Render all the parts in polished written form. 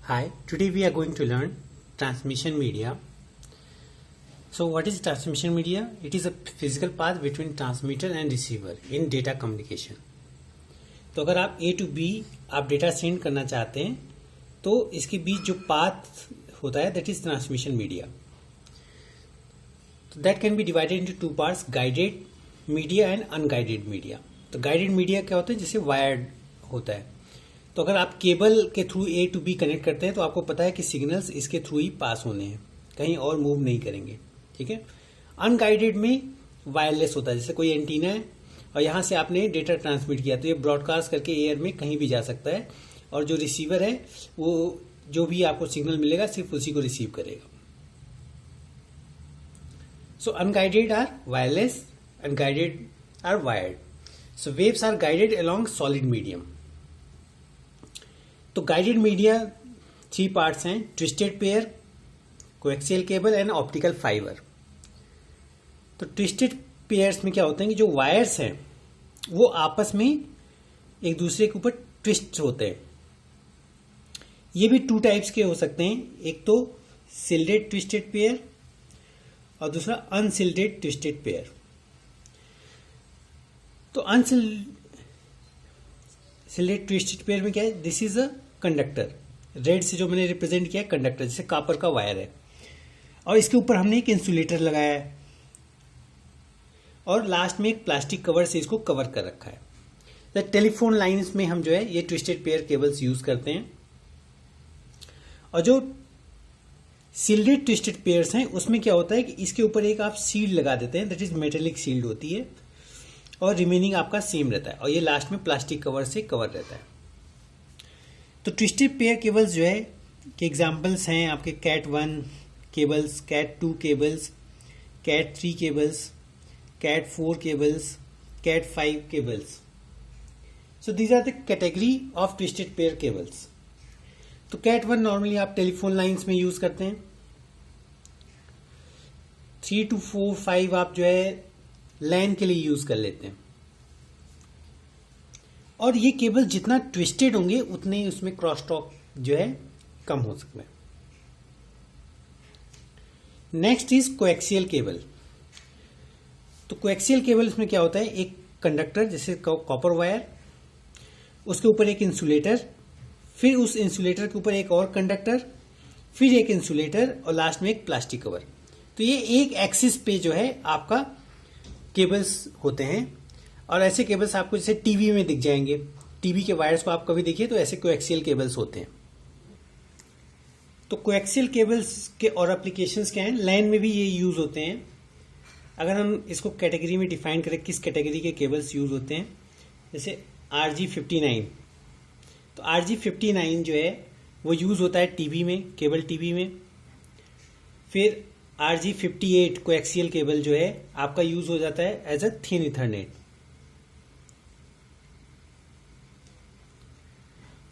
Hi, today we are going to learn transmission media. So what is transmission media? It is a physical path between transmitter and receiver in data communication. तो अगर आप A to B आप data send करना चाहते हैं तो इसके बीच जो पाथ होता है दैट इज ट्रांसमिशन मीडिया. तो that can be divided into two parts, guided media and unguided media. तो गाइडेड मीडिया क्या होता है? जैसे वायर्ड होता है. तो अगर आप केबल के through A to B connect करते हैं तो आपको पता है कि सिग्नल्स इसके थ्रू ही पास होने हैं, कहीं और मूव नहीं करेंगे. ठीक है. अनगाइडेड में वायरलेस होता है, जैसे कोई एंटीना है और यहां से आपने डेटा ट्रांसमिट किया तो ये ब्रॉडकास्ट करके एयर में कहीं भी जा सकता है और जो रिसीवर है वो जो भी आपको सिग्नल मिलेगा सिर्फ उसी को रिसीव करेगा. So unguided or wireless, unguided or wired. So waves are guided along solid medium. तो गाइडेड मीडिया 3 पार्ट्स हैं: twisted pair, coaxial cable and optical fibre. तो ट्विस्टेड पेयर्स में क्या होता है कि जो वायर्स हैं वो आपस में एक दूसरे के ऊपर ट्विस्ट होते हैं. ये भी 2 टाइप्स के हो सकते हैं, एक तो सिल्डेड ट्विस्टेड पेयर और दूसरा अनसिल्डेड ट्विस्टेड पेयर. तो अनसिल्डेड ट्विस्टेड पेयर में क्या है? This is a conductor. Red से जो मैंने रिप्रेजेंट किया कंडक्टर, जैसे कॉपर का वायर है और इसके ऊपर हमने एक इंसुलेटर लगाया है और लास्ट में एक प्लास्टिक कवर से इसको कवर कर रखा है. तो टेलीफोन लाइंस में हम जो है ये ट्विस्टेड पेयर केबल्स यूज करते हैं. और जो सील्डेड ट्विस्टेड पेयर्स हैं उसमें क्या होता है कि इसके ऊपर एक आप सील्ड लगा देते हैं, दैट इज मेटेलिक सील्ड होती है और रिमेनिंग आपका सेम रहता है और ये लास्ट में प्लास्टिक कवर से कवर रहता है. तो ट्विस्टेड पेयर केबल्स जो है के एग्जाम्पल्स हैं आपके cat 1 cables, cat 2 cables, cat 3 cables, cat 4 cables, cat 5 cables. So these are the category of twisted pair cables. तो कैट 1 नॉर्मली आप टेलीफोन लाइंस में यूज करते हैं. 3 to 4, 5 आप जो है लैन के लिए यूज कर लेते हैं. और ये केबल जितना ट्विस्टेड होंगे उतने ही उसमें क्रॉस टॉक जो है कम हो सकता है. Next is coaxial cable. तो कोएक्सियल केबल में क्या होता है? एक कंडक्टर जैसे कॉपर वायर, उसके ऊपर एक इंसुलेटर, फिर उस इंसुलेटर के ऊपर एक और कंडक्टर, फिर एक इंसुलेटर और लास्ट में एक प्लास्टिक कवर. तो ये एक एक्सिस पे जो है आपका केबल्स होते हैं. और ऐसे केबल्स आपको जैसे टीवी में दिख जाएंगे, टीवी के वायर्स को आप कभी देखिए तो ऐसे कोएक्सियल केबल्स होते हैं. तो कोएक्सियल केबल्स के और एप्लीकेशंस क्या हैं? लैन में भी ये यूज होते हैं. अगर हम इसको कैटेगरी में डिफाइन करें किस कैटेगरी के केबल्स यूज होते हैं, जैसे RG59. तो RG59 जो है वो यूज होता है टीवी में, केबल टीवी में. फिर RG58 कोएक्सियल केबल जो है आपका यूज हो जाता है एज अ थिन इथरनेट.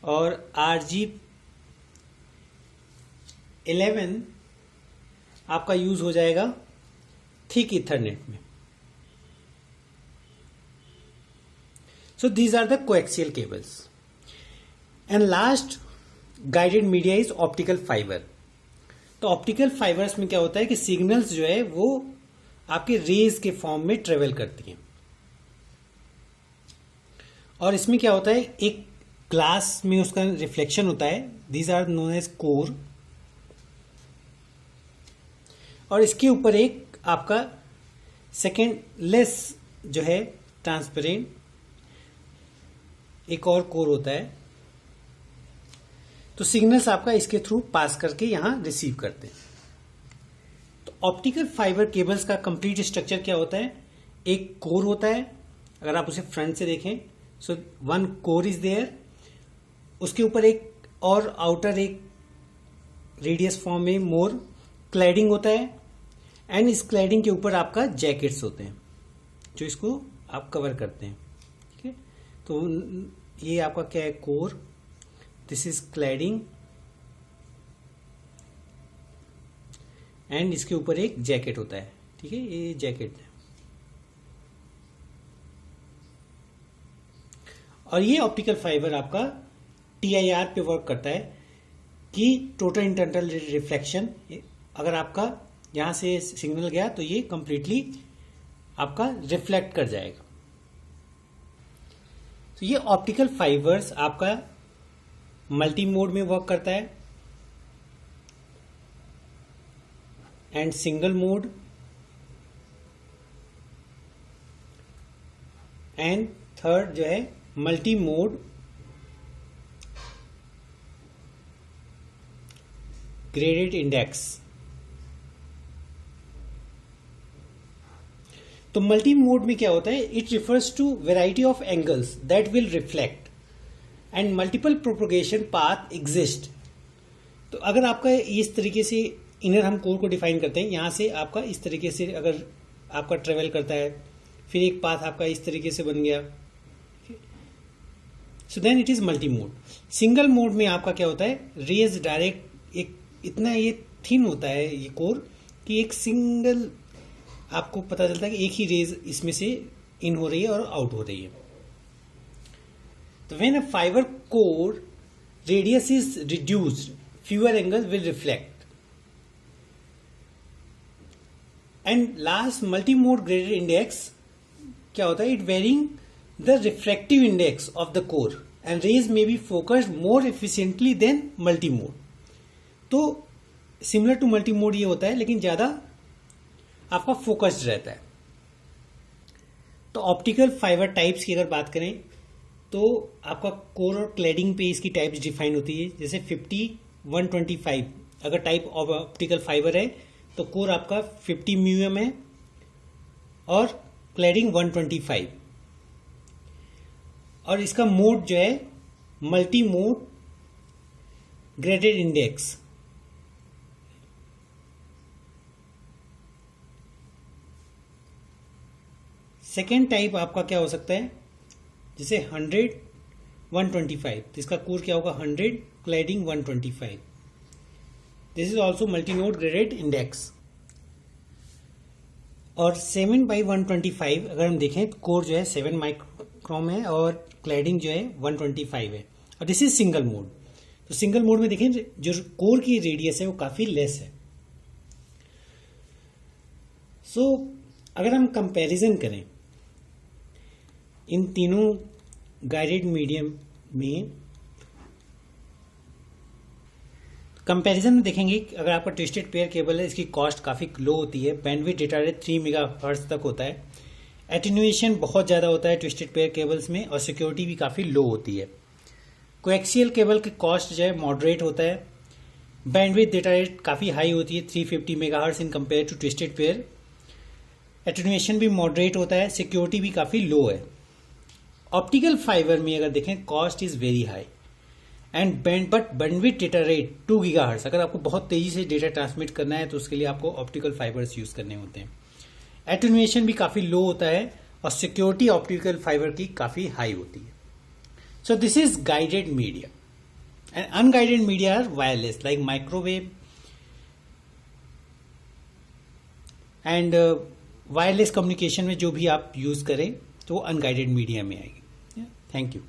और RG11 आपका यूज हो जाएगा थिक इथरनेट में. So these are the coaxial cables. And last guided media is optical fibre. तो ऑप्टिकल फाइबर्स में क्या होता है कि सिग्नल्स जो है वो आपके रेज के फॉर्म में ट्रेवल करती हैं. और इसमें क्या होता है, एक ग्लास में उसका रिफ्लेक्शन होता है, these are known as core. और इसके ऊपर एक आपका सेकेंड लेस जो है ट्रांसपेरेंट एक और कोर होता है. तो सिग्नल्स आपका इसके थ्रू पास करके यहां रिसीव करते हैं. तो ऑप्टिकल फाइबर केबल्स का कंप्लीट स्ट्रक्चर क्या होता है? एक कोर होता है, अगर आप उसे फ्रंट से देखें. सो 1 कोर इज देयर, उसके ऊपर एक और आउटर एक रेडियस फॉर्म में मोर क्लैडिंग होता है. एंड इस क्लैडिंग के ऊपर आपका जैकेट्स होते हैं जो इसको आप कवर करते हैं. ठीक है. तो ये आपका क्या है? Core. This is cladding and इसके ऊपर एक जैकेट होता है. ठीक है, ये जैकेट है. और ये ऑप्टिकल फाइबर आपका TIR पे वर्क करता है, कि टोटल इंटरनल रिफ्लेक्शन, अगर आपका यहां से सिग्नल गया तो ये कंप्लीटली आपका रिफ्लेक्ट कर जाएगा। तो ये ऑप्टिकल फाइबर्स आपका मल्टी मोड में वर्क करता है and single mode and third जो है मल्टी मोड ग्रेडेड इंडेक्स। तो मल्टी मोड में क्या होता है, it refers to variety of angles that will reflect and multiple propagation path exist. तो अगर आपका इस तरीके से इनर हम कोर को डिफाइन करते हैं, यहां से आपका इस तरीके से अगर आपका ट्रेवल करता है, फिर एक पाथ आपका इस तरीके से बन गया, so then it is multi mode. Single mode में आपका क्या होता है, रेज डायरेक्ट एक इतना ये थिन होता है ये कोर कि एक सिंगल आपको पता चलता है कि एक ही रेज इसमें से इन हो रही है और आउट हो रही है। तो when a fibre core radius is reduced, fewer angle will reflect. And last multi mode graded index क्या होता है, it varying the refractive index of the core and rays may be focused more efficiently than multi mode. तो similar to multi mode ये होता है, लेकिन ज्यादा आपका फोकस्ड रहता है। तो ऑप्टिकल फाइबर टाइप्स की अगर बात करें तो आपका कोर और क्लैडिंग पे इसकी टाइप्स डिफाइन होती है। जैसे 50, 125 अगर टाइप ऑफ ऑप्टिकल फाइबर है तो कोर आपका 50 म्यूएम है और क्लैडिंग 125, और इसका मोड जो है multi mode graded index. Second type आपका क्या हो सकता है, जैसे 100, 125, तो इसका कोर क्या होगा 100 cladding 125। This is also multi mode graded index. और 7/125 अगर हम देखें तो कोर जो है 7 माइक्रोन है और क्लैडिंग जो है 125 है, और दिस इज सिंगल मोड। तो सिंगल मोड में देखें जो कोर की रेडियस है वो काफी लेस है। सो अगर हम कंपैरिजन करें इन तीनों गाइडेड मीडियम में, कंपैरिजन में देखेंगे अगर आपका ट्विस्टेड पेयर केबल है, इसकी कॉस्ट काफी लो होती है, बैंडविड्थ डेटा रेट 3 मेगाहर्ट्ज तक होता है, एटेन्यूएशन बहुत ज्यादा होता है ट्विस्टेड पेयर केबल्स में, और सिक्योरिटी भी काफी लो होती है। कोएक्सियल केबल की कॉस्ट जो है मॉडरेट होता है, बैंडविड्थ डेटा रेट काफी हाई होती है 350 megahertz in compare to twisted pair, attenuation भी मॉडरेट होता है, सिक्योरिटी भी काफी लो है। ऑप्टिकल फाइबर में अगर देखें cost is very high and bandwidth data rate 2 gigahertz. अगर आपको बहुत तेजी से डेटा ट्रांसमिट करना है तो उसके लिए आपको ऑप्टिकल फाइबर्स यूज करने होते हैं। एटेन्यूएशन भी काफी लो होता है और सिक्योरिटी ऑप्टिकल फाइबर की काफी हाई होती है। So this is guided media and unguided media are wireless like microwave and wireless communication में जो भी आप यूज करें तो अनगाइडेड मीडिया में आएगी। Thank you.